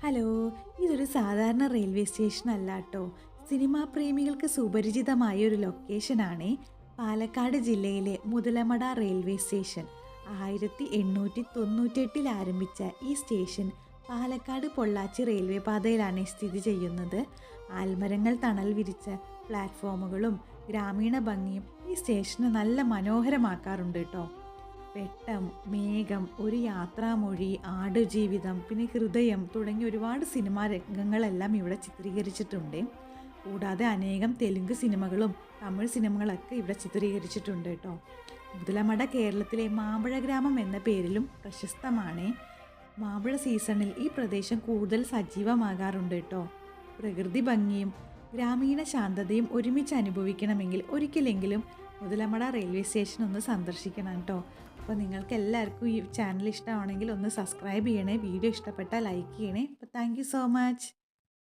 Hello, ഇതൊരു സാധാരണ railway station അല്ല കേട്ടോ. സിനിമാ പ്രേമികൾക്ക് സുപരിചിതമായ ഒരു ലൊക്കേഷനാണ് പാലക്കാട് ജില്ലയിലെ മുതലമട റെയിൽവേ സ്റ്റേഷൻ. 1898 ആരംഭിച്ച ഈ സ്റ്റേഷൻ പാലക്കാട് പൊള്ളാച്ചി റെയിൽവേ പാതയിലാണ് സ്ഥിതി ചെയ്യുന്നത്. ആൽമരങ്ങൾ തണൽ വിരിച്ച പ്ലാറ്റ്ഫോമുകളും ഗ്രാമീണ ഭംഗിയും ഈ സ്റ്റേഷന് നല്ല മനോഹരമാക്കാറുണ്ട് കേട്ടോ. വെട്ടം, മേഘം, ഒരു യാത്രാമൊഴി, ആടുജീവിതം, പിന്നെ ഹൃദയം തുടങ്ങിയ ഒരുപാട് സിനിമാ രംഗങ്ങളെല്ലാം ഇവിടെ ചിത്രീകരിച്ചിട്ടുണ്ട്. കൂടാതെ അനേകം തെലുങ്ക് സിനിമകളും തമിഴ് സിനിമകളൊക്കെ ഇവിടെ ചിത്രീകരിച്ചിട്ടുണ്ട് കേട്ടോ. മുതലമട കേരളത്തിലെ മാമ്പഴ ഗ്രാമം എന്ന പേരിലും പ്രശസ്തമാണ്. മാമ്പഴ സീസണിൽ ഈ പ്രദേശം കൂടുതൽ സജീവമാകാറുണ്ട് കേട്ടോ. പ്രകൃതി ഭംഗിയും ഗ്രാമീണ ശാന്തതയും ഒരുമിച്ച് അനുഭവിക്കണമെങ്കിൽ ഒരിക്കലെങ്കിലും മുതലമട റെയിൽവേ സ്റ്റേഷൻ ഒന്ന് സന്ദർശിക്കണം കേട്ടോ. അപ്പോൾ നിങ്ങൾക്ക് എല്ലാവർക്കും ഈ ചാനൽ ഇഷ്ടമാണെങ്കിൽ ഒന്ന് സബ്സ്ക്രൈബ് ചെയ്യണേ. വീഡിയോ ഇഷ്ടപ്പെട്ടാൽ ലൈക്ക് ചെയ്യണേ. അപ്പോൾ താങ്ക് യു സോ മച്ച്.